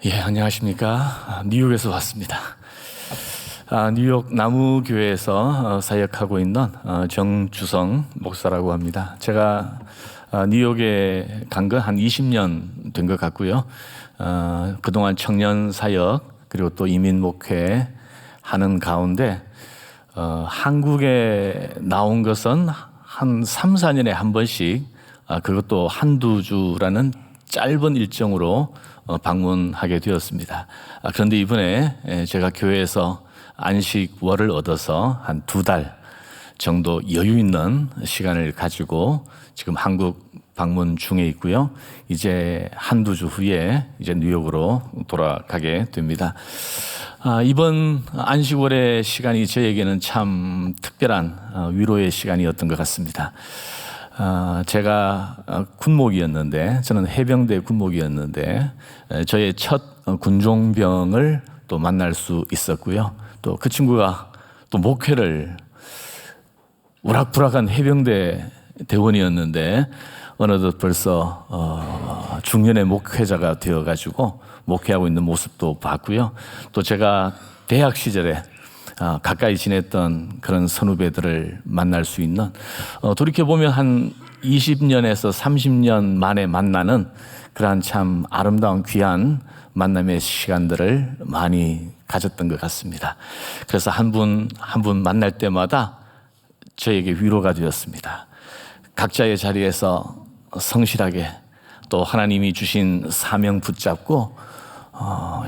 예, 안녕하십니까. 뉴욕에서 왔습니다. 뉴욕 나무교회에서 사역하고 있는 정주성 목사라고 합니다. 제가 뉴욕에 간 거 한 20년 된 것 같고요. 그동안 청년 사역 그리고 또 이민 목회 하는 가운데 한국에 나온 것은 한 3, 4년에 한 번씩 그것도 한두 주라는 짧은 일정으로 방문하게 되었습니다. 그런데 이번에 제가 교회에서 안식월을 얻어서 한 2달 정도 여유 있는 시간을 가지고 지금 한국 방문 중에 있고요. 이제 한두 주 후에 이제 뉴욕으로 돌아가게 됩니다. 이번 안식월의 시간이 저에게는 참 특별한 위로의 시간이었던 것 같습니다. 제가 군목이었는데, 저는 해병대 군목이었는데, 저의 첫 군종병을 또 만날 수 있었고요. 또 그 친구가 또 목회를 우락부락한 해병대 대원이었는데, 어느덧 벌써 중년의 목회자가 되어가지고 목회하고 있는 모습도 봤고요. 또 제가 대학 시절에 가까이 지냈던 그런 선후배들을 만날 수 있는, 돌이켜보면 한 20년에서 30년 만에 만나는 그러한 참 아름다운 귀한 만남의 시간들을 많이 가졌던 것 같습니다. 그래서 한 분 한 분 만날 때마다 저에게 위로가 되었습니다. 각자의 자리에서 성실하게 또 하나님이 주신 사명 붙잡고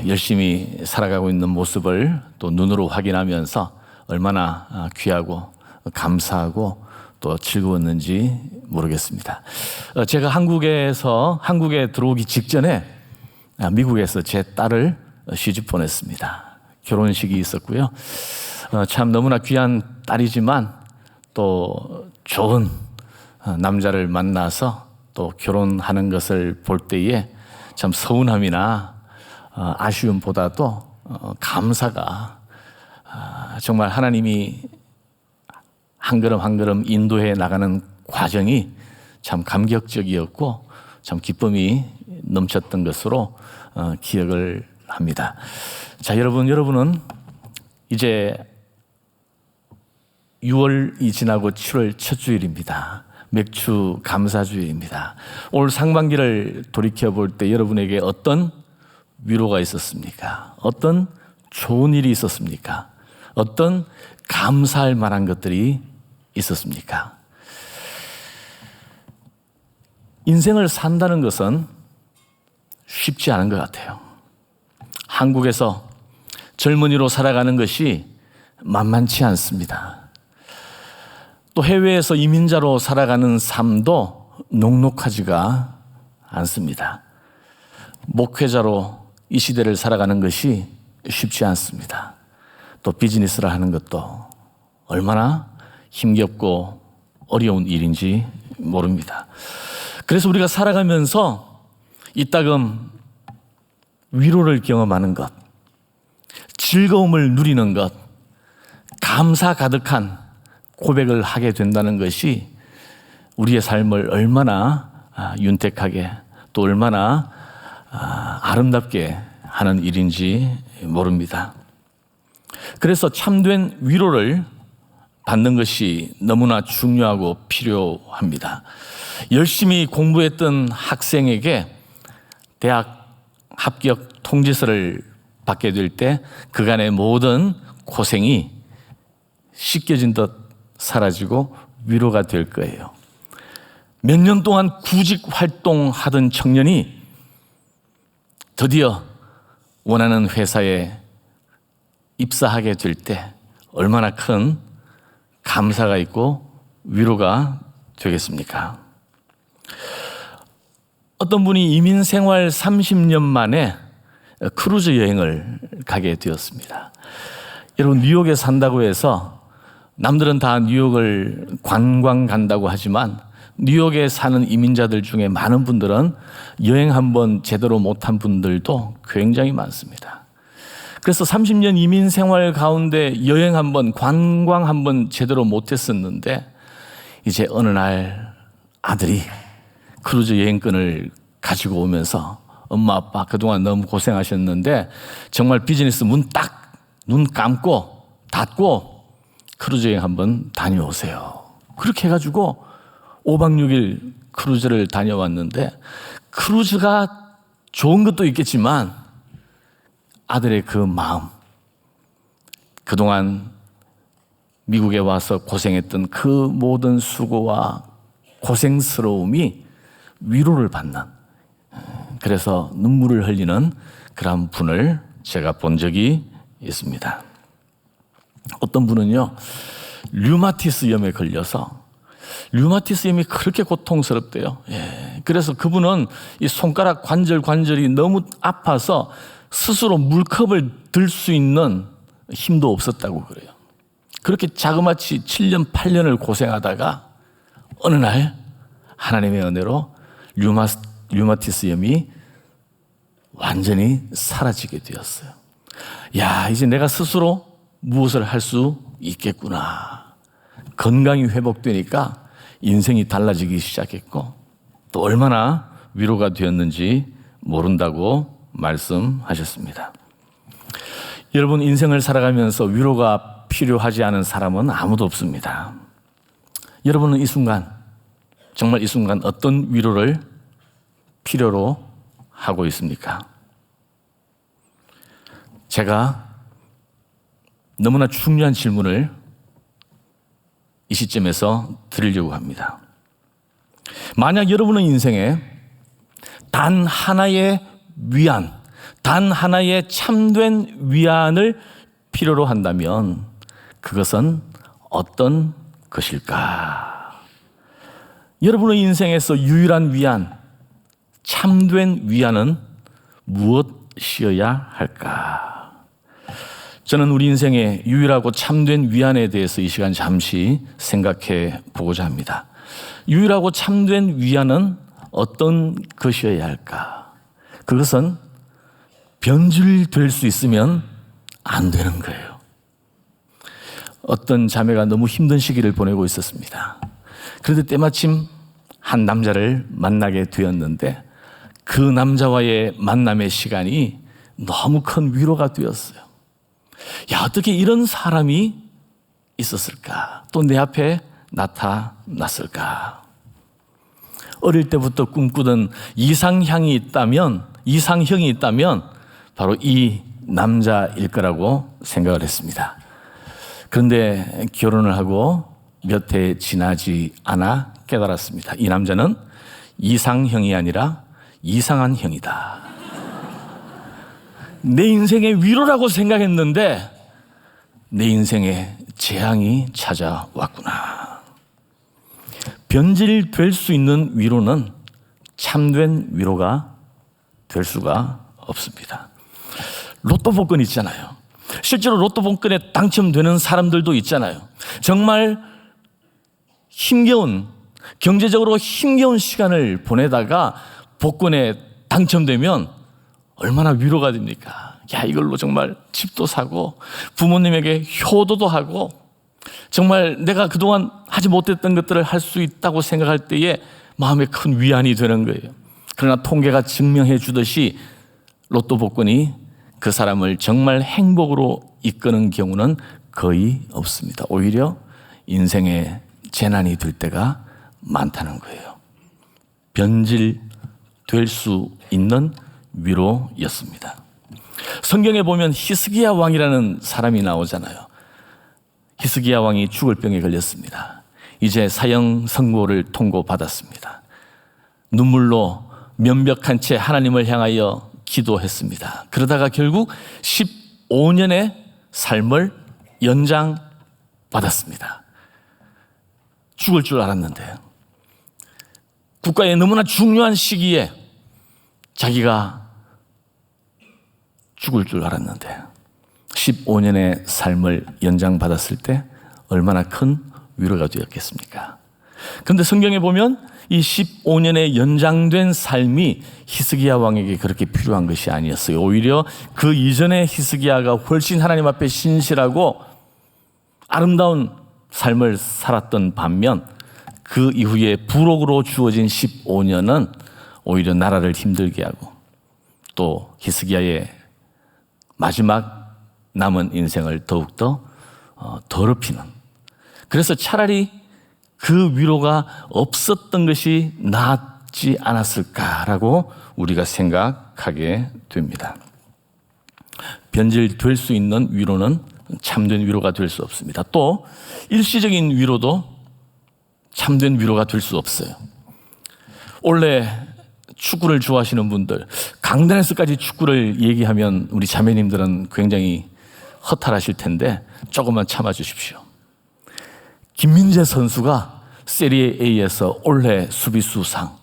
열심히 살아가고 있는 모습을 또 눈으로 확인하면서 얼마나 귀하고 감사하고 또 즐거웠는지 모르겠습니다. 제가 한국에 들어오기 직전에 미국에서 제 딸을 시집 보냈습니다. 결혼식이 있었고요. 참 너무나 귀한 딸이지만 또 좋은 남자를 만나서 또 결혼하는 것을 볼 때에 참 서운함이나 아쉬움보다도 감사가, 정말 하나님이 한 걸음 한 걸음 인도해 나가는 과정이 참 감격적이었고 참 기쁨이 넘쳤던 것으로 기억을 합니다. 자, 여러분은 이제 6월이 지나고 7월 첫 주일입니다. 맥주 감사주일입니다. 올 상반기를 돌이켜볼 때 여러분에게 어떤 위로가 있었습니까? 어떤 좋은 일이 있었습니까? 어떤 감사할 만한 것들이 있었습니까? 인생을 산다는 것은 쉽지 않은 것 같아요. 한국에서 젊은이로 살아가는 것이 만만치 않습니다. 또 해외에서 이민자로 살아가는 삶도 녹록하지가 않습니다. 목회자로 이 시대를 살아가는 것이 쉽지 않습니다. 또 비즈니스를 하는 것도 얼마나 힘겹고 어려운 일인지 모릅니다. 그래서 우리가 살아가면서 이따금 위로를 경험하는 것, 즐거움을 누리는 것, 감사 가득한 고백을 하게 된다는 것이 우리의 삶을 얼마나 윤택하게 또 얼마나 아름답게 하는 일인지 모릅니다. 그래서 참된 위로를 받는 것이 너무나 중요하고 필요합니다. 열심히 공부했던 학생에게 대학 합격 통지서를 받게 될 때 그간의 모든 고생이 씻겨진 듯 사라지고 위로가 될 거예요. 몇 년 동안 구직 활동하던 청년이 드디어 원하는 회사에 입사하게 될 때 얼마나 큰 감사가 있고 위로가 되겠습니까? 어떤 분이 이민 생활 30년 만에 크루즈 여행을 가게 되었습니다. 여러분, 뉴욕에 산다고 해서 남들은 다 뉴욕을 관광 간다고 하지만 뉴욕에 사는 이민자들 중에 많은 분들은 여행 한번 제대로 못한 분들도 굉장히 많습니다. 그래서 30년 이민 생활 가운데 여행 한번, 관광 한번 제대로 못했었는데 이제 어느 날 아들이 크루즈 여행권을 가지고 오면서 엄마 아빠 그동안 너무 고생하셨는데 정말 비즈니스 눈 감고 닫고 크루즈 여행 한번 다녀오세요. 그렇게 해가지고 5박 6일 크루즈를 다녀왔는데, 크루즈가 좋은 것도 있겠지만 아들의 그 마음, 그동안 미국에 와서 고생했던 그 모든 수고와 고생스러움이 위로를 받는, 그래서 눈물을 흘리는 그런 분을 제가 본 적이 있습니다. 어떤 분은요, 류마티스염에 걸려서, 류마티스염이 그렇게 고통스럽대요. 그래서 그분은 이 손가락 관절이 너무 아파서 스스로 물컵을 들 수 있는 힘도 없었다고 그래요. 그렇게 자그마치 7년, 8년을 고생하다가 어느 날 하나님의 은혜로 류마티스염이 완전히 사라지게 되었어요. 야, 이제 내가 스스로 무엇을 할 수 있겠구나. 건강이 회복되니까 인생이 달라지기 시작했고, 또 얼마나 위로가 되었는지 모른다고 말씀하셨습니다. 여러분, 인생을 살아가면서 위로가 필요하지 않은 사람은 아무도 없습니다. 여러분은 이 순간, 정말 이 순간 어떤 위로를 필요로 하고 있습니까? 제가 너무나 중요한 질문을 이 시점에서 드리려고 합니다. 만약 여러분의 인생에 단 하나의 위안, 단 하나의 참된 위안을 필요로 한다면 그것은 어떤 것일까? 여러분의 인생에서 유일한 위안, 참된 위안은 무엇이어야 할까? 저는 우리 인생의 유일하고 참된 위안에 대해서 이 시간 잠시 생각해 보고자 합니다. 유일하고 참된 위안은 어떤 것이어야 할까? 그것은 변질될 수 있으면 안 되는 거예요. 어떤 자매가 너무 힘든 시기를 보내고 있었습니다. 그런데 때마침 한 남자를 만나게 되었는데, 그 남자와의 만남의 시간이 너무 큰 위로가 되었어요. 야, 어떻게 이런 사람이 있었을까? 또 내 앞에 나타났을까? 어릴 때부터 꿈꾸던 이상형이 있다면 바로 이 남자일 거라고 생각을 했습니다. 그런데 결혼을 하고 몇 해 지나지 않아 깨달았습니다. 이 남자는 이상형이 아니라 이상한 형이다. 내 인생의 위로라고 생각했는데 내 인생에 재앙이 찾아왔구나. 변질될 수 있는 위로는 참된 위로가 될 수가 없습니다. 로또 복권 있잖아요. 실제로 로또 복권에 당첨되는 사람들도 있잖아요. 정말 경제적으로 힘겨운 시간을 보내다가 복권에 당첨되면 얼마나 위로가 됩니까? 야, 이걸로 정말 집도 사고 부모님에게 효도도 하고 정말 내가 그동안 하지 못했던 것들을 할 수 있다고 생각할 때에 마음에 큰 위안이 되는 거예요. 그러나 통계가 증명해 주듯이 로또 복권이 그 사람을 정말 행복으로 이끄는 경우는 거의 없습니다. 오히려 인생에 재난이 될 때가 많다는 거예요. 변질될 수 있는 위로였습니다. 성경에 보면 히스기야 왕이라는 사람이 나오잖아요. 히스기야 왕이 죽을 병에 걸렸습니다. 이제 사형 선고를 통고받았습니다. 눈물로 면벽한 채 하나님을 향하여 기도했습니다. 그러다가 결국 15년의 삶을 연장받았습니다. 죽을 줄 알았는데, 국가의 너무나 중요한 시기에 자기가 죽을 줄 알았는데 15년의 삶을 연장받았을 때 얼마나 큰 위로가 되었겠습니까? 그런데 성경에 보면 이 15년의 연장된 삶이 히스기야 왕에게 그렇게 필요한 것이 아니었어요. 오히려 그 이전에 히스기야가 훨씬 하나님 앞에 신실하고 아름다운 삶을 살았던 반면 그 이후에 부록으로 주어진 15년은 오히려 나라를 힘들게 하고 또 히스기야의 마지막 남은 인생을 더욱더 더럽히는, 그래서 차라리 그 위로가 없었던 것이 낫지 않았을까라고 우리가 생각하게 됩니다. 변질될 수 있는 위로는 참된 위로가 될 수 없습니다. 또 일시적인 위로도 참된 위로가 될 수 없어요. 원래 축구를 좋아하시는 분들, 강단에서까지 축구를 얘기하면 우리 자매님들은 굉장히 허탈하실 텐데 조금만 참아주십시오. 김민재 선수가 세리에 A에서 올해 수비수상,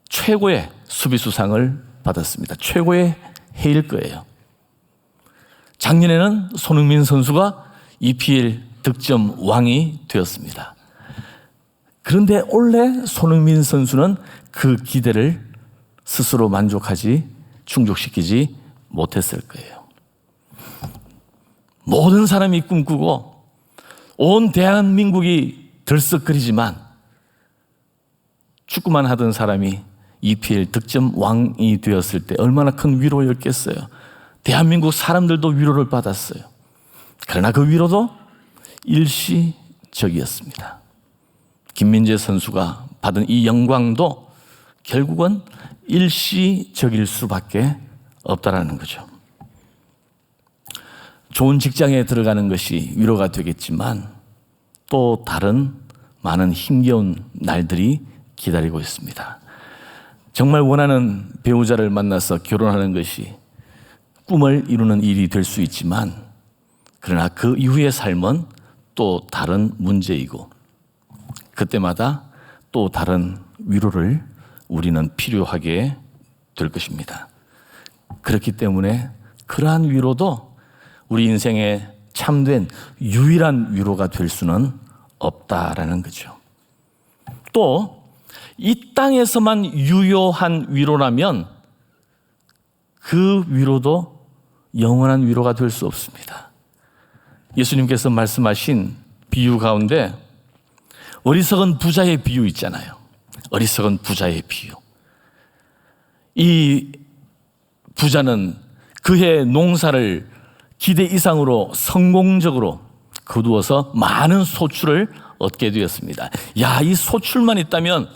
최고의 수비수상을 받았습니다. 최고의 해일 거예요. 작년에는 손흥민 선수가 EPL 득점 왕이 되었습니다. 그런데 올해 손흥민 선수는 그 기대를 스스로 충족시키지 못했을 거예요. 모든 사람이 꿈꾸고 온 대한민국이 들썩거리지만 축구만 하던 사람이 EPL 득점 왕이 되었을 때 얼마나 큰 위로였겠어요. 대한민국 사람들도 위로를 받았어요. 그러나 그 위로도 일시적이었습니다. 김민재 선수가 받은 이 영광도 결국은 일시적일 수밖에 없다라는 거죠. 좋은 직장에 들어가는 것이 위로가 되겠지만 또 다른 많은 힘겨운 날들이 기다리고 있습니다. 정말 원하는 배우자를 만나서 결혼하는 것이 꿈을 이루는 일이 될 수 있지만, 그러나 그 이후의 삶은 또 다른 문제이고 그때마다 또 다른 위로를 우리는 필요하게 될 것입니다. 그렇기 때문에 그러한 위로도 우리 인생의 참된 유일한 위로가 될 수는 없다라는 거죠. 또 이 땅에서만 유효한 위로라면 그 위로도 영원한 위로가 될 수 없습니다. 예수님께서 말씀하신 비유 가운데 어리석은 부자의 비유 있잖아요. 어리석은 부자의 비유. 이 부자는 그의 농사를 기대 이상으로 성공적으로 거두어서 많은 소출을 얻게 되었습니다. 야, 이 소출만 있다면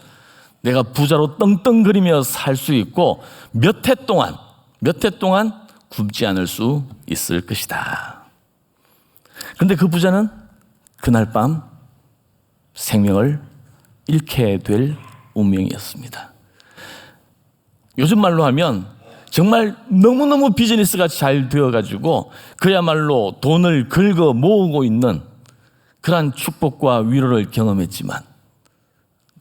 내가 부자로 떵떵거리며 살 수 있고 몇 해 동안 굶지 않을 수 있을 것이다. 그런데 그 부자는 그날 밤 생명을 잃게 될 운명이었습니다. 요즘 말로 하면 정말 너무너무 비즈니스가 잘 되어가지고 그야말로 돈을 긁어 모으고 있는 그러한 축복과 위로를 경험했지만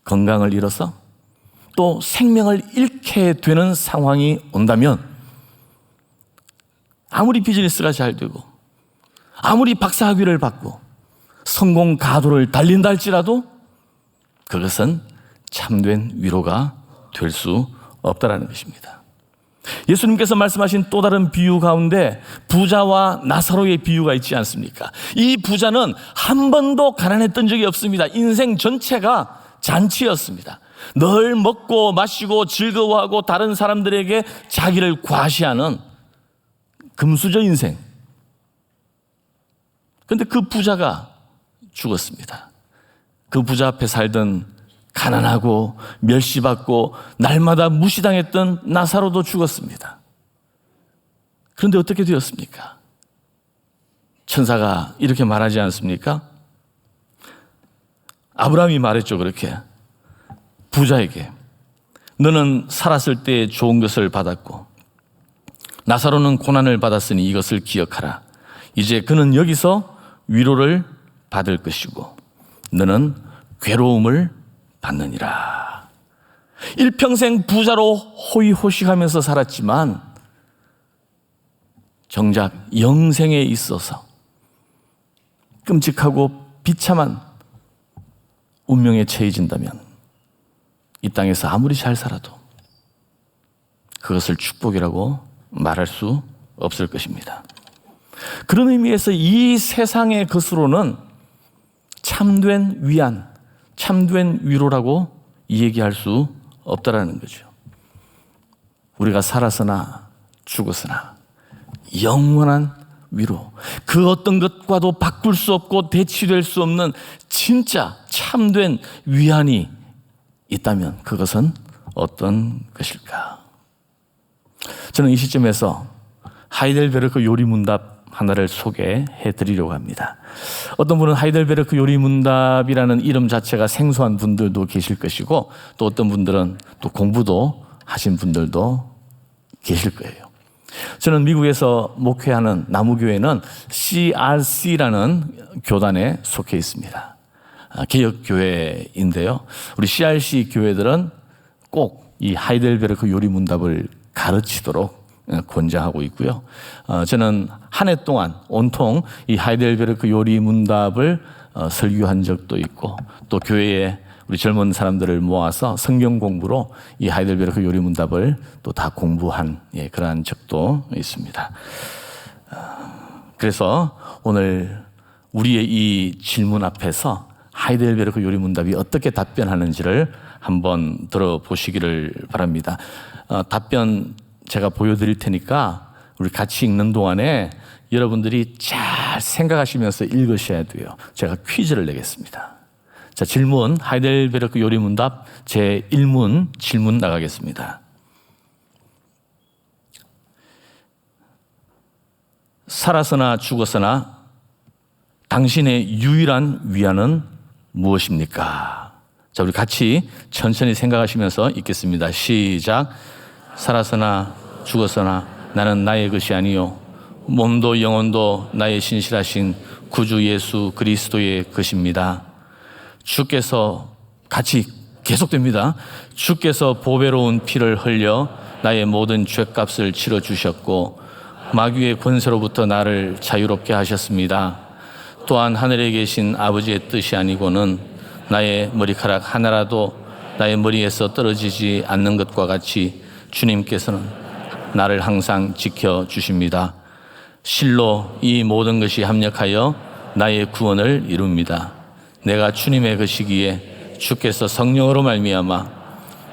건강을 잃어서 또 생명을 잃게 되는 상황이 온다면 아무리 비즈니스가 잘 되고 아무리 박사학위를 받고 성공 가도를 달린다 할지라도 그것은 참된 위로가 될 수 없다라는 것입니다. 예수님께서 말씀하신 또 다른 비유 가운데 부자와 나사로의 비유가 있지 않습니까? 이 부자는 한 번도 가난했던 적이 없습니다. 인생 전체가 잔치였습니다. 늘 먹고 마시고 즐거워하고 다른 사람들에게 자기를 과시하는 금수저 인생. 그런데 그 부자가 죽었습니다. 그 부자 앞에 살던 가난하고 멸시받고 날마다 무시당했던 나사로도 죽었습니다. 그런데 어떻게 되었습니까? 천사가 이렇게 말하지 않습니까? 아브라함이 말했죠. 그렇게 부자에게 너는 살았을 때 좋은 것을 받았고 나사로는 고난을 받았으니 이것을 기억하라. 이제 그는 여기서 위로를 받을 것이고 너는 괴로움을 받느니라. 일평생 부자로 호의호식하면서 살았지만 정작 영생에 있어서 끔찍하고 비참한 운명에 처해진다면 이 땅에서 아무리 잘 살아도 그것을 축복이라고 말할 수 없을 것입니다. 그런 의미에서 이 세상의 것으로는 참된 위안, 참된 위로라고 얘기할 수 없다라는 거죠. 우리가 살았으나 죽었으나 영원한 위로, 그 어떤 것과도 바꿀 수 없고 대치될 수 없는 진짜 참된 위안이 있다면 그것은 어떤 것일까? 저는 이 시점에서 하이델베르크 요리문답 하나를 소개해 드리려고 합니다. 어떤 분은 하이델베르크 요리문답이라는 이름 자체가 생소한 분들도 계실 것이고, 또 어떤 분들은 또 공부도 하신 분들도 계실 거예요. 저는 미국에서 목회하는 나무교회는 CRC라는 교단에 속해 있습니다. 개혁교회인데요. 우리 CRC 교회들은 꼭 이 하이델베르크 요리문답을 가르치도록 권장하고 있고요. 저는 한 해 동안 온통 이 하이델베르크 요리문답을 설교한 적도 있고, 또 교회에 우리 젊은 사람들을 모아서 성경 공부로 이 하이델베르크 요리문답을 또 다 공부한 그러한 적도 있습니다. 그래서 오늘 우리의 이 질문 앞에서 하이델베르크 요리문답이 어떻게 답변하는지를 한번 들어보시기를 바랍니다. 답변 제가 보여드릴 테니까 우리 같이 읽는 동안에 여러분들이 잘 생각하시면서 읽으셔야 돼요. 제가 퀴즈를 내겠습니다. 자, 질문, 하이델베르크 요리문답 제1문 질문 나가겠습니다. 살았으나 죽었으나 당신의 유일한 위안은 무엇입니까? 자, 우리 같이 천천히 생각하시면서 읽겠습니다. 시작. 살았으나 죽었으나 나는 나의 것이 아니요 몸도 영혼도 나의 신실하신 구주 예수 그리스도의 것입니다. 주께서, 같이 계속됩니다. 주께서 보배로운 피를 흘려 나의 모든 죄값을 치러 주셨고 마귀의 권세로부터 나를 자유롭게 하셨습니다. 또한 하늘에 계신 아버지의 뜻이 아니고는 나의 머리카락 하나라도 나의 머리에서 떨어지지 않는 것과 같이 주님께서는 나를 항상 지켜주십니다. 실로 이 모든 것이 합력하여 나의 구원을 이룹니다. 내가 주님의 것이기에 주께서 성령으로 말미암아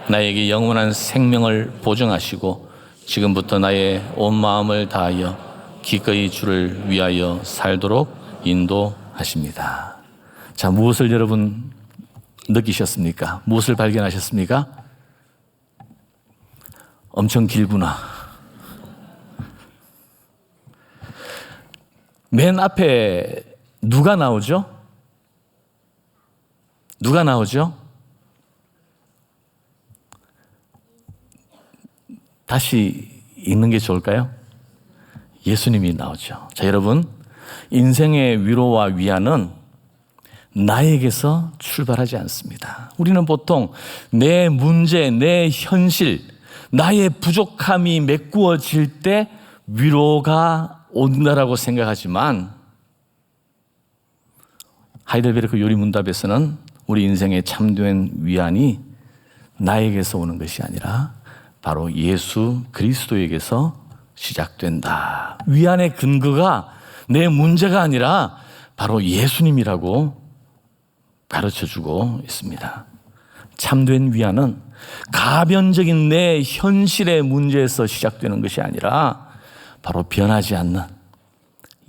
나에게 영원한 생명을 보증하시고 지금부터 나의 온 마음을 다하여 기꺼이 주를 위하여 살도록 인도하십니다. 자, 무엇을 여러분 느끼셨습니까? 무엇을 발견하셨습니까? 엄청 길구나. 맨 앞에 누가 나오죠? 누가 나오죠? 다시 읽는 게 좋을까요? 예수님이 나오죠. 자, 여러분, 인생의 위로와 위안은 나에게서 출발하지 않습니다. 우리는 보통 내 문제, 내 현실, 나의 부족함이 메꾸어질 때 위로가 온다라고 생각하지만 하이델베르크 요리문답에서는 우리 인생의 참된 위안이 나에게서 오는 것이 아니라 바로 예수 그리스도에게서 시작된다. 위안의 근거가 내 문제가 아니라 바로 예수님이라고 가르쳐주고 있습니다. 참된 위안은 가변적인 내 현실의 문제에서 시작되는 것이 아니라 바로 변하지 않는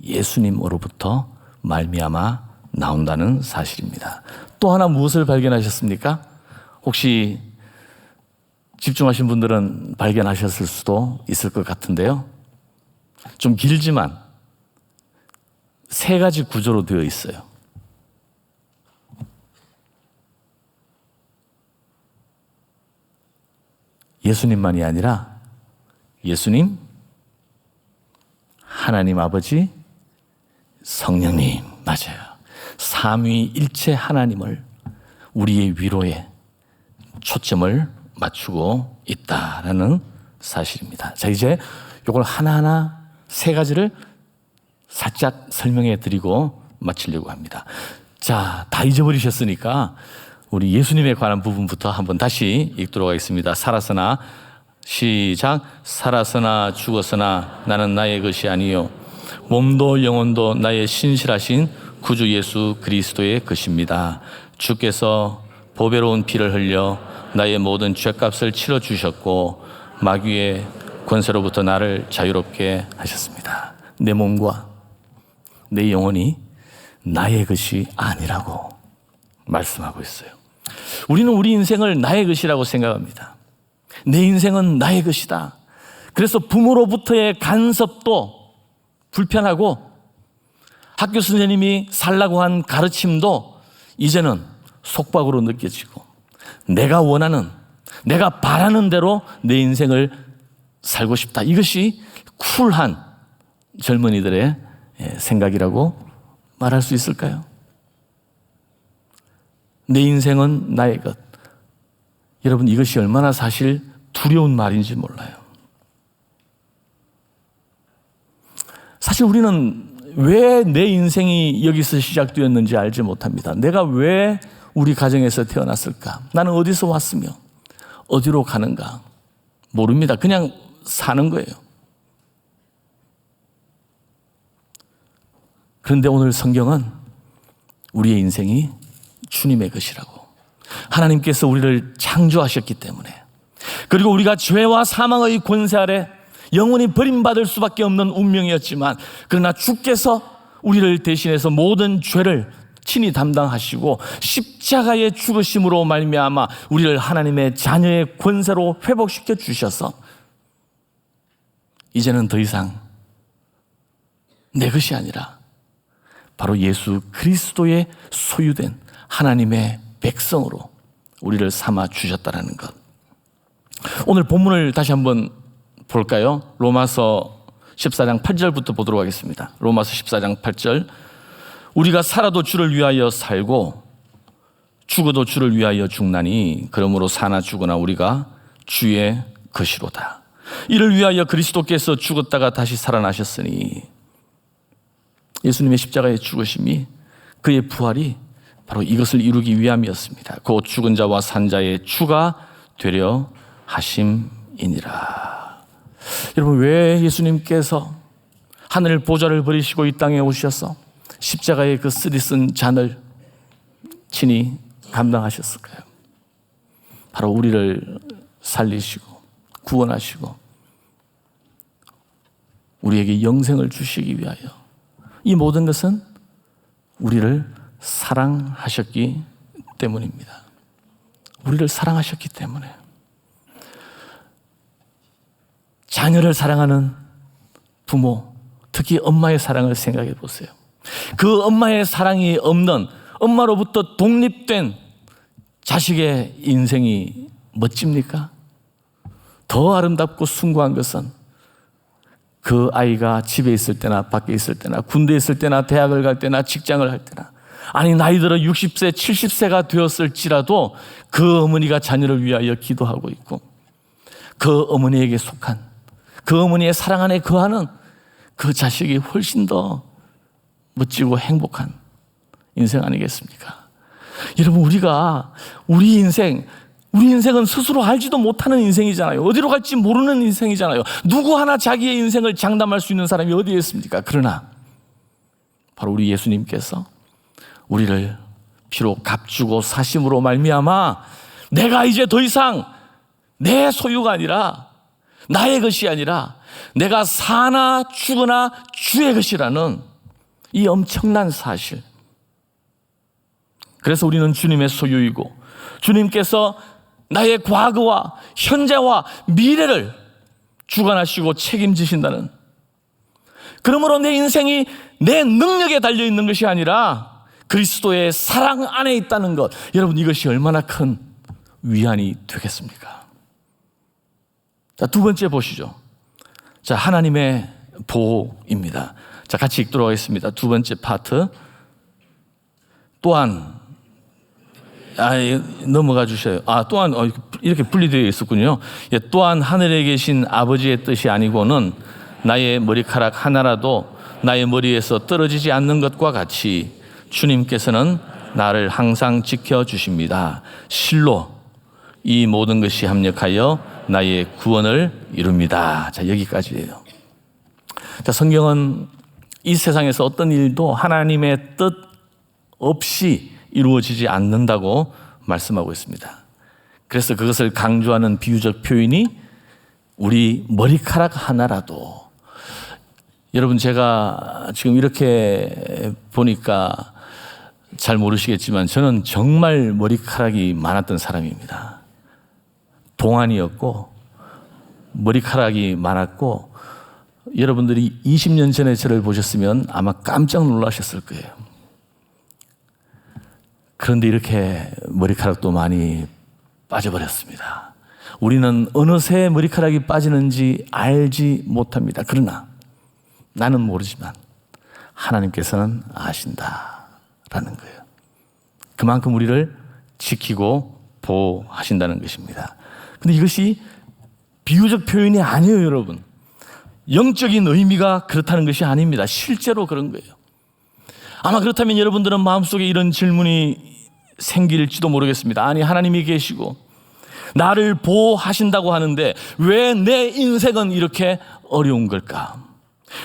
예수님으로부터 말미암아 나온다는 사실입니다. 또 하나 무엇을 발견하셨습니까? 혹시 집중하신 분들은 발견하셨을 수도 있을 것 같은데요. 좀 길지만 세 가지 구조로 되어 있어요. 예수님만이 아니라 예수님, 하나님 아버지, 성령님, 맞아요. 삼위일체 하나님을 우리의 위로에 초점을 맞추고 있다라는 사실입니다. 자, 이제 이걸 하나하나 세 가지를 살짝 설명해 드리고 마치려고 합니다. 자, 다 잊어버리셨으니까 우리 예수님에 관한 부분부터 한번 다시 읽도록 하겠습니다. 살았으나, 시작. 살았으나 죽었으나 나는 나의 것이 아니요 몸도 영혼도 나의 신실하신 구주 예수 그리스도의 것입니다. 주께서 보배로운 피를 흘려 나의 모든 죄값을 치러 주셨고 마귀의 권세로부터 나를 자유롭게 하셨습니다. 내 몸과 내 영혼이 나의 것이 아니라고 말씀하고 있어요. 우리는 우리 인생을 나의 것이라고 생각합니다. 내 인생은 나의 것이다. 그래서 부모로부터의 간섭도 불편하고 학교 선생님이 살라고 한 가르침도 이제는 속박으로 느껴지고 내가 원하는, 내가 바라는 대로 내 인생을 살고 싶다. 이것이 쿨한 젊은이들의 생각이라고 말할 수 있을까요? 내 인생은 나의 것. 여러분, 이것이 얼마나 사실 두려운 말인지 몰라요. 사실 우리는 왜 내 인생이 여기서 시작되었는지 알지 못합니다. 내가 왜 우리 가정에서 태어났을까? 나는 어디서 왔으며 어디로 가는가? 모릅니다. 그냥 사는 거예요. 그런데 오늘 성경은 우리의 인생이 주님의 것이라고, 하나님께서 우리를 창조하셨기 때문에, 그리고 우리가 죄와 사망의 권세 아래 영원히 버림받을 수밖에 없는 운명이었지만, 그러나 주께서 우리를 대신해서 모든 죄를 친히 담당하시고 십자가의 죽으심으로 말미암아 우리를 하나님의 자녀의 권세로 회복시켜 주셔서 이제는 더 이상 내 것이 아니라 바로 예수 그리스도의 소유된 하나님의 백성으로 우리를 삼아 주셨다는 것. 오늘 본문을 다시 한번 볼까요? 로마서 14장 8절부터 보도록 하겠습니다. 로마서 14장 8절. 우리가 살아도 주를 위하여 살고 죽어도 주를 위하여 죽나니 그러므로 사나 죽으나 우리가 주의 것이로다. 이를 위하여 그리스도께서 죽었다가 다시 살아나셨으니, 예수님의 십자가의 죽으심이, 그의 부활이 바로 이것을 이루기 위함이었습니다. 곧 죽은 자와 산 자의 주가 되려 하심이니라. 여러분, 왜 예수님께서 하늘 보좌를 버리시고 이 땅에 오셔서 십자가의 그 쓰리쓴 잔을 친히 감당하셨을까요? 바로 우리를 살리시고 구원하시고 우리에게 영생을 주시기 위하여. 이 모든 것은 우리를 사랑하셨기 때문입니다. 우리를 사랑하셨기 때문에. 자녀를 사랑하는 부모, 특히 엄마의 사랑을 생각해 보세요. 그 엄마의 사랑이 없는, 엄마로부터 독립된 자식의 인생이 멋집니까? 더 아름답고 숭고한 것은 그 아이가 집에 있을 때나 밖에 있을 때나 군대에 있을 때나 대학을 갈 때나 직장을 할 때나, 아니 나이 들어 60세 70세가 되었을지라도 그 어머니가 자녀를 위하여 기도하고 있고 그 어머니에게 속한, 그 어머니의 사랑 안에 거하는 그 자식이 훨씬 더 멋지고 행복한 인생 아니겠습니까? 여러분, 우리 인생은 스스로 알지도 못하는 인생이잖아요. 어디로 갈지 모르는 인생이잖아요. 누구 하나 자기의 인생을 장담할 수 있는 사람이 어디에 있습니까? 그러나 바로 우리 예수님께서 우리를 피로 값주고 사심으로 말미암아 내가 이제 더 이상 내 소유가 아니라, 나의 것이 아니라 내가 사나 죽으나 주의 것이라는 이 엄청난 사실. 그래서 우리는 주님의 소유이고 주님께서 나의 과거와 현재와 미래를 주관하시고 책임지신다는, 그러므로 내 인생이 내 능력에 달려있는 것이 아니라 그리스도의 사랑 안에 있다는 것, 여러분, 이것이 얼마나 큰 위안이 되겠습니까? 자, 두 번째 보시죠. 자, 하나님의 보호입니다. 자, 같이 읽도록 하겠습니다. 두 번째 파트. 또한, 넘어가 주셔요. 또한, 이렇게 분리되어 있었군요. 예, 또한 하늘에 계신 아버지의 뜻이 아니고는 나의 머리카락 하나라도 나의 머리에서 떨어지지 않는 것과 같이 주님께서는 나를 항상 지켜주십니다. 실로 이 모든 것이 합력하여 나의 구원을 이룹니다. 자, 여기까지예요. 자, 성경은 이 세상에서 어떤 일도 하나님의 뜻 없이 이루어지지 않는다고 말씀하고 있습니다. 그래서 그것을 강조하는 비유적 표현이 우리 머리카락 하나라도, 여러분 제가 지금 이렇게 보니까 잘 모르시겠지만 저는 정말 머리카락이 많았던 사람입니다. 동안이었고 머리카락이 많았고, 여러분들이 20년 전에 저를 보셨으면 아마 깜짝 놀라셨을 거예요. 그런데 이렇게 머리카락도 많이 빠져버렸습니다. 우리는 어느새 머리카락이 빠지는지 알지 못합니다. 그러나 나는 모르지만 하나님께서는 아신다라는 거예요. 그만큼 우리를 지키고 보호하신다는 것입니다. 근데 이것이 비유적 표현이 아니에요, 여러분. 영적인 의미가 그렇다는 것이 아닙니다. 실제로 그런 거예요. 아마 그렇다면 여러분들은 마음속에 이런 질문이 생길지도 모르겠습니다. 아니, 하나님이 계시고 나를 보호하신다고 하는데 왜 내 인생은 이렇게 어려운 걸까?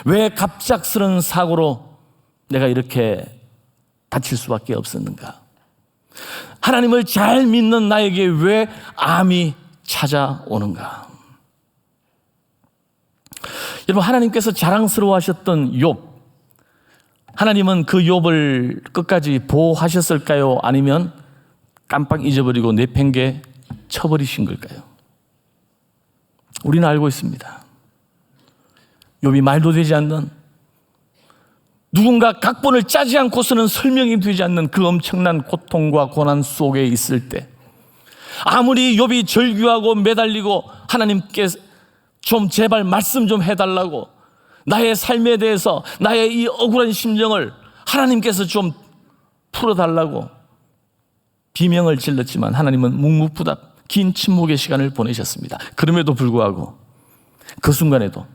왜 갑작스러운 사고로 내가 이렇게 다칠 수밖에 없었는가? 하나님을 잘 믿는 나에게 왜 암이 찾아오는가? 여러분, 하나님께서 자랑스러워하셨던 욥, 하나님은 그 욥을 끝까지 보호하셨을까요? 아니면 깜빡 잊어버리고 내팽개 쳐버리신 걸까요? 우리는 알고 있습니다. 욥이 말도 되지 않는, 누군가 각본을 짜지 않고서는 설명이 되지 않는 그 엄청난 고통과 고난 속에 있을 때, 아무리 욥이 절규하고 매달리고 하나님께 좀 제발 말씀 좀 해달라고, 나의 삶에 대해서 나의 이 억울한 심정을 하나님께서 좀 풀어달라고 비명을 질렀지만 하나님은 묵묵부답 긴 침묵의 시간을 보내셨습니다. 그럼에도 불구하고 그 순간에도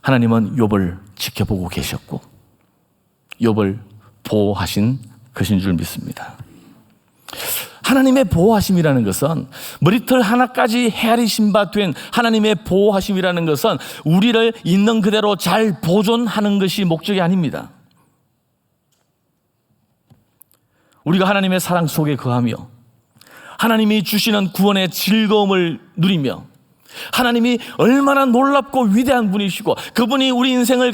하나님은 욥을 지켜보고 계셨고 욥을 보호하신 것인 줄 믿습니다. 하나님의 보호하심이라는 것은, 머리털 하나까지 헤아리신 바 된 하나님의 보호하심이라는 것은 우리를 있는 그대로 잘 보존하는 것이 목적이 아닙니다. 우리가 하나님의 사랑 속에 거하며 하나님이 주시는 구원의 즐거움을 누리며 하나님이 얼마나 놀랍고 위대한 분이시고 그분이 우리 인생을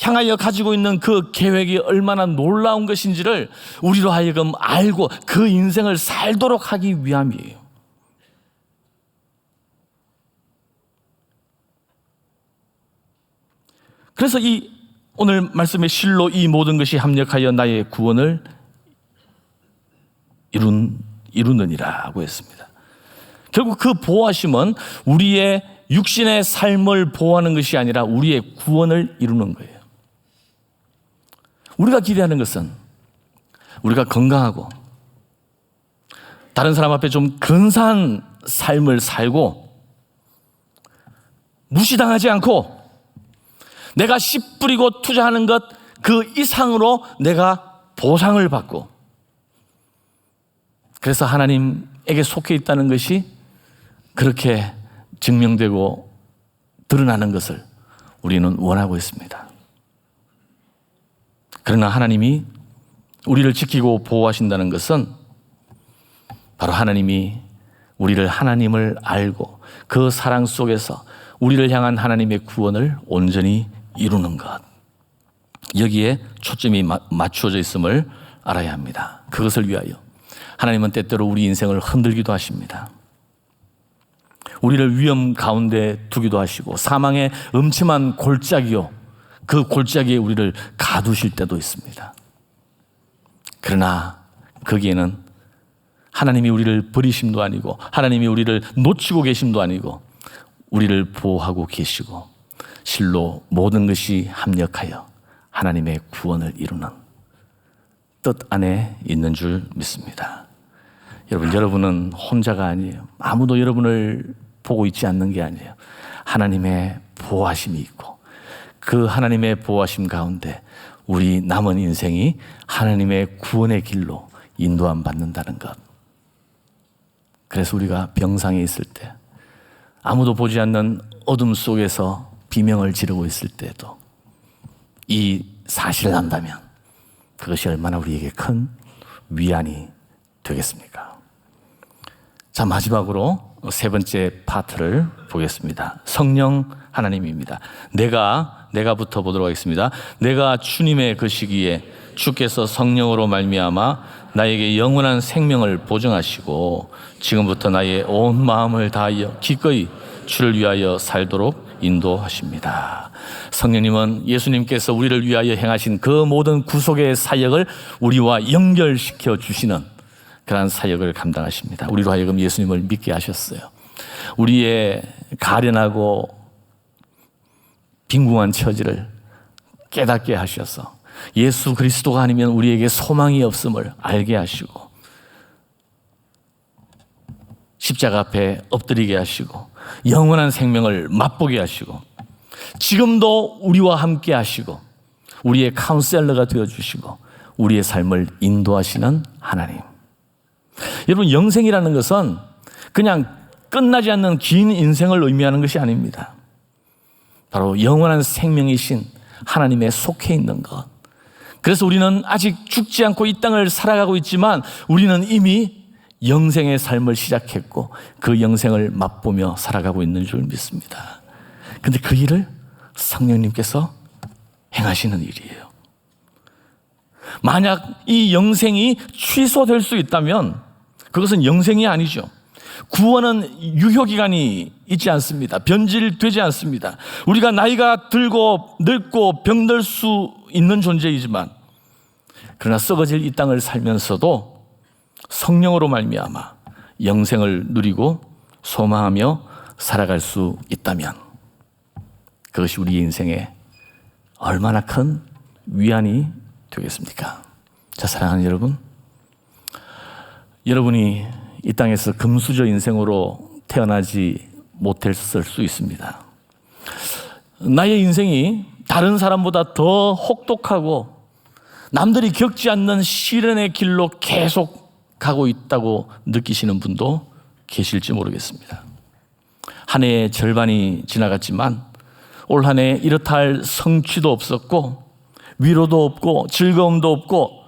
향하여 가지고 있는 그 계획이 얼마나 놀라운 것인지를 우리로 하여금 알고 그 인생을 살도록 하기 위함이에요. 그래서 이 오늘 말씀의 실로 이 모든 것이 합력하여 나의 구원을 이루느니라고 했습니다. 결국 그 보호하심은 우리의 육신의 삶을 보호하는 것이 아니라 우리의 구원을 이루는 거예요. 우리가 기대하는 것은 우리가 건강하고 다른 사람 앞에 좀 근사한 삶을 살고 무시당하지 않고 내가 씨 뿌리고 투자하는 것 그 이상으로 내가 보상을 받고, 그래서 하나님에게 속해 있다는 것이 그렇게 증명되고 드러나는 것을 우리는 원하고 있습니다. 그러나 하나님이 우리를 지키고 보호하신다는 것은 바로 하나님이 우리를 하나님을 알고 그 사랑 속에서 우리를 향한 하나님의 구원을 온전히 이루는 것, 여기에 초점이 맞추어져 있음을 알아야 합니다. 그것을 위하여 하나님은 때때로 우리 인생을 흔들기도 하십니다. 우리를 위험 가운데 두기도 하시고 사망의 음침한 골짜기요, 그 골짜기에 우리를 가두실 때도 있습니다. 그러나 거기에는 하나님이 우리를 버리심도 아니고 하나님이 우리를 놓치고 계심도 아니고 우리를 보호하고 계시고 실로 모든 것이 합력하여 하나님의 구원을 이루는 뜻 안에 있는 줄 믿습니다. 여러분은 혼자가 아니에요. 아무도 여러분을 보고 있지 않는 게 아니에요. 하나님의 보호하심이 있고 그 하나님의 보호하심 가운데 우리 남은 인생이 하나님의 구원의 길로 인도함 받는다는 것. 그래서 우리가 병상에 있을 때, 아무도 보지 않는 어둠 속에서 비명을 지르고 있을 때도 이 사실을 안다면 그것이 얼마나 우리에게 큰 위안이 되겠습니까? 자, 마지막으로 세 번째 파트를 보겠습니다. 성령 하나님입니다. 내가부터 보도록 하겠습니다. 내가 주님의 그 시기에 주께서 성령으로 말미암아 나에게 영원한 생명을 보증하시고 지금부터 나의 온 마음을 다하여 기꺼이 주를 위하여 살도록 인도하십니다. 성령님은 예수님께서 우리를 위하여 행하신 그 모든 구속의 사역을 우리와 연결시켜 주시는 그러한 사역을 감당하십니다. 우리로 하여금 예수님을 믿게 하셨어요. 우리의 가련하고 빈궁한 처지를 깨닫게 하셔서 예수 그리스도가 아니면 우리에게 소망이 없음을 알게 하시고 십자가 앞에 엎드리게 하시고 영원한 생명을 맛보게 하시고 지금도 우리와 함께 하시고 우리의 카운셀러가 되어주시고 우리의 삶을 인도하시는 하나님. 여러분, 영생이라는 것은 그냥 끝나지 않는 긴 인생을 의미하는 것이 아닙니다. 바로 영원한 생명이신 하나님에 속해 있는 것. 그래서 우리는 아직 죽지 않고 이 땅을 살아가고 있지만 우리는 이미 영생의 삶을 시작했고 그 영생을 맛보며 살아가고 있는 줄 믿습니다. 그런데 그 일을 성령님께서 행하시는 일이에요. 만약 이 영생이 취소될 수 있다면 그것은 영생이 아니죠. 구원은 유효기간이 있지 않습니다. 변질되지 않습니다. 우리가 나이가 들고 늙고 병들 수 있는 존재이지만 그러나 썩어질 이 땅을 살면서도 성령으로 말미암아 영생을 누리고 소망하며 살아갈 수 있다면 그것이 우리 인생에 얼마나 큰 위안이 되겠습니까? 자, 사랑하는 여러분, 여러분이 이 땅에서 금수저 인생으로 태어나지 못했을 수 있습니다. 나의 인생이 다른 사람보다 더 혹독하고 남들이 겪지 않는 시련의 길로 계속 가고 있다고 느끼시는 분도 계실지 모르겠습니다. 한 해의 절반이 지나갔지만 올 한 해 이렇다 할 성취도 없었고 위로도 없고 즐거움도 없고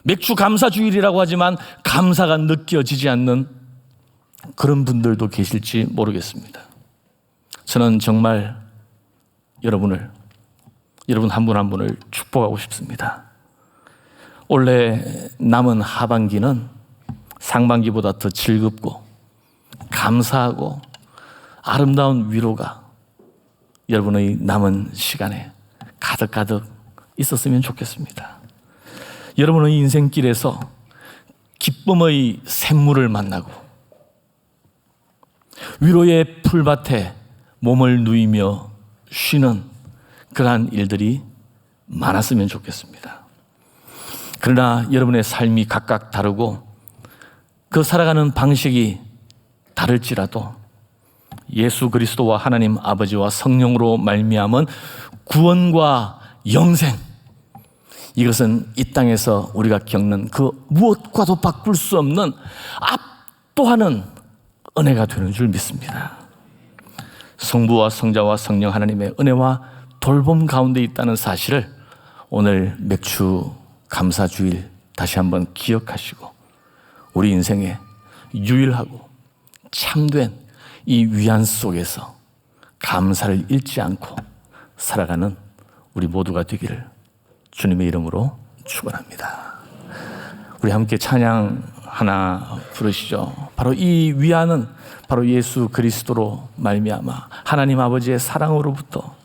맥주 감사 주일이라고 하지만 감사가 느껴지지 않는 그런 분들도 계실지 모르겠습니다. 저는 정말 여러분 한 분 한 분을 축복하고 싶습니다. 올해 남은 하반기는 상반기보다 더 즐겁고 감사하고 아름다운 위로가 여러분의 남은 시간에 가득가득 있었으면 좋겠습니다. 여러분의 인생길에서 기쁨의 샘물을 만나고 위로의 풀밭에 몸을 누이며 쉬는 그러한 일들이 많았으면 좋겠습니다. 그러나 여러분의 삶이 각각 다르고 그 살아가는 방식이 다를지라도 예수 그리스도와 하나님 아버지와 성령으로 말미암은 구원과 영생, 이것은 이 땅에서 우리가 겪는 그 무엇과도 바꿀 수 없는 압도하는 은혜가 되는 줄 믿습니다. 성부와 성자와 성령 하나님의 은혜와 돌봄 가운데 있다는 사실을 오늘 맥주 감사주일 다시 한번 기억하시고 우리 인생에 유일하고 참된 이 위안 속에서 감사를 잃지 않고 살아가는 우리 모두가 되기를 주님의 이름으로 축원합니다. 우리 함께 찬양 하나 부르시죠. 바로 이 위안은 바로 예수 그리스도로 말미암아 하나님 아버지의 사랑으로부터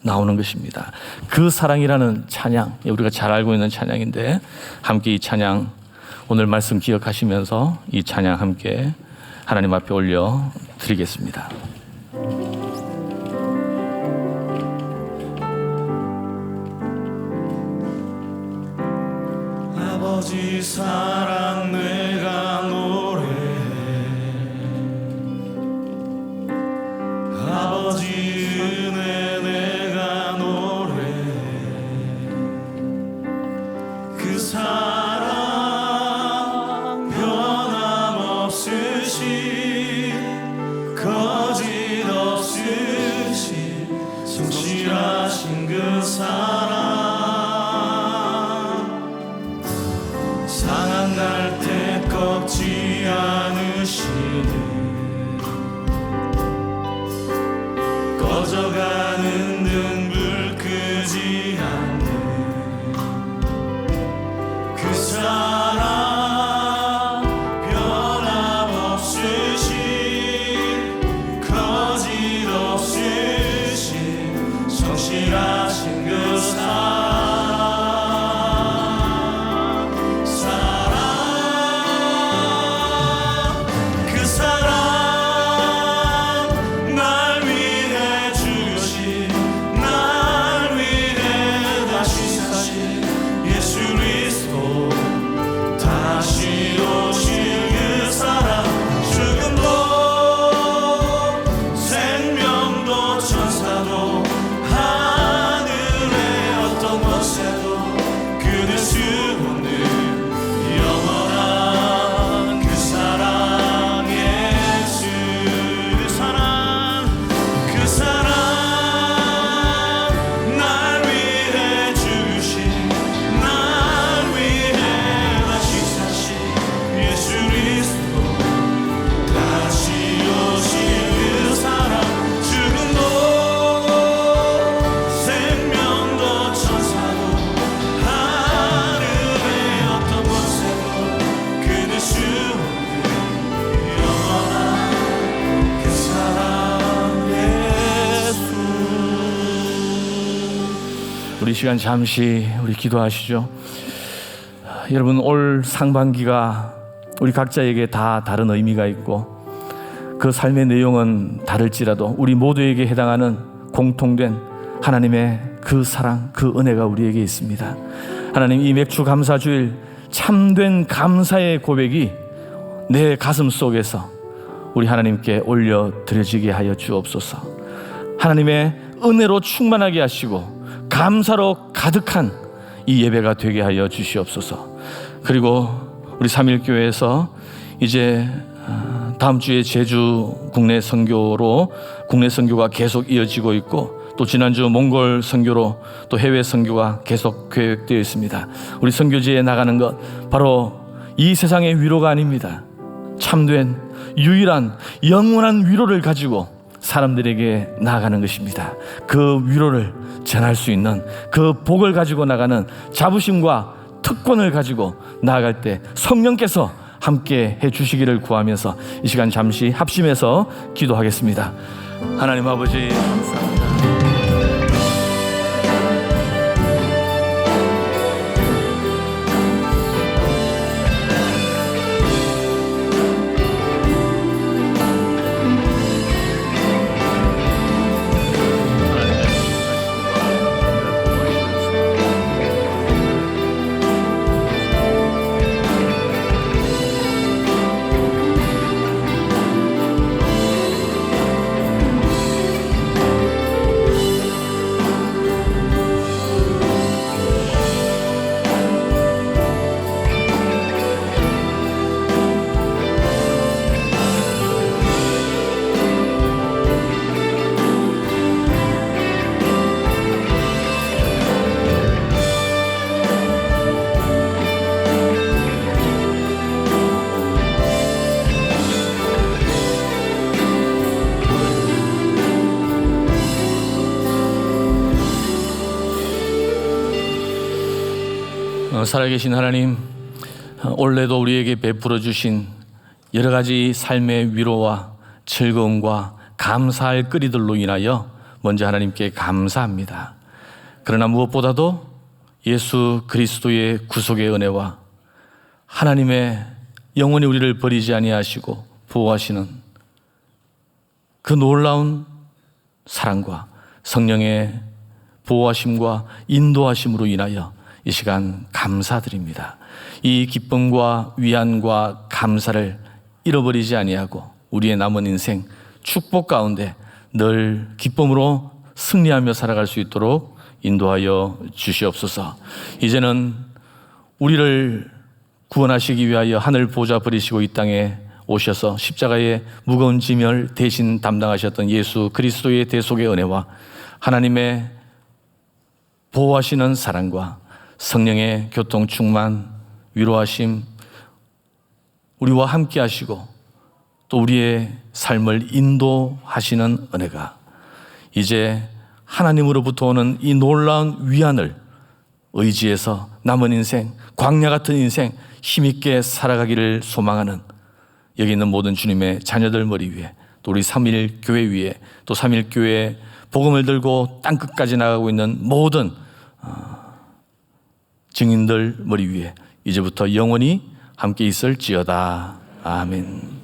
나오는 것입니다. 그 사랑이라는 찬양, 우리가 잘 알고 있는 찬양인데 함께 이 찬양 오늘 말씀 기억하시면서 이 찬양 함께 하나님 앞에 올려 드리겠습니다. 아버지 사랑 내가 노래해 아버지 은혜 내가 노래해 그 사랑 변함없으신 거짓 없으신 성실하신 그 사랑 상한 날 때 꺾지 않으시는 성실하신 그 사랑 날 위해 죽으신 날 위해 다시 사신 예수 그리스도 다시 오실 그 사랑 죽음도 생명도 천사도 하늘의 어떤 것에도 그들 수 없는 영원한 그 사랑 예수 그 사랑 날 위해 죽으신 날 위해 다시 사신 예수 그리스도 다시 오실 그 사랑 죽음도 생명도 천사도 하늘의 어떤 곳에도 그들 수 없는 영원한 그 사랑 예수. 우리 시간 잠시 우리 기도하시죠. 여러분, 올 상반기가 우리 각자에게 다 다른 의미가 있고 그 삶의 내용은 다를지라도 우리 모두에게 해당하는 공통된 하나님의 그 사랑, 그 은혜가 우리에게 있습니다. 하나님, 이 맥주 감사주일 참된 감사의 고백이 내 가슴 속에서 우리 하나님께 올려드려지게 하여 주옵소서. 하나님의 은혜로 충만하게 하시고 감사로 가득한 이 예배가 되게 하여 주시옵소서. 그리고 우리 삼일교회에서 이제 다음 주에 제주 국내 선교가 계속 이어지고 있고, 또 지난주 몽골 선교로 또 해외 선교가 계속 계획되어 있습니다. 우리 선교지에 나가는 것 바로 이 세상의 위로가 아닙니다. 참된 유일한 영원한 위로를 가지고 사람들에게 나아가는 것입니다. 그 위로를 전할 수 있는 그 복을 가지고 나가는 자부심과 특권을 가지고 나아갈 때 성령께서 함께 해주시기를 구하면서 이 시간 잠시 합심해서 기도하겠습니다. 하나님 아버지, 감사합니다. 살아계신 하나님, 올해도 우리에게 베풀어 주신 여러 가지 삶의 위로와 즐거움과 감사할 거리들로 인하여 먼저 하나님께 감사합니다. 그러나 무엇보다도 예수 그리스도의 구속의 은혜와 하나님의 영원히 우리를 버리지 아니하시고 보호하시는 그 놀라운 사랑과 성령의 보호하심과 인도하심으로 인하여 이 시간 감사드립니다. 이 기쁨과 위안과 감사를 잃어버리지 아니하고 우리의 남은 인생 축복 가운데 늘 기쁨으로 승리하며 살아갈 수 있도록 인도하여 주시옵소서. 이제는 우리를 구원하시기 위하여 하늘 보좌 버리시고 이 땅에 오셔서 십자가의 무거운 짐을 대신 담당하셨던 예수 그리스도의 대속의 은혜와 하나님의 보호하시는 사랑과 성령의 교통 충만, 위로하심, 우리와 함께 하시고 또 우리의 삶을 인도하시는 은혜가 이제 하나님으로부터 오는 이 놀라운 위안을 의지해서 남은 인생, 광야 같은 인생 힘있게 살아가기를 소망하는 여기 있는 모든 주님의 자녀들 머리 위에 또 우리 3.1 교회 위에 또 3.1 교회 복음을 들고 땅끝까지 나가고 있는 모든 증인들 머리 위에 이제부터 영원히 함께 있을지어다. 아멘.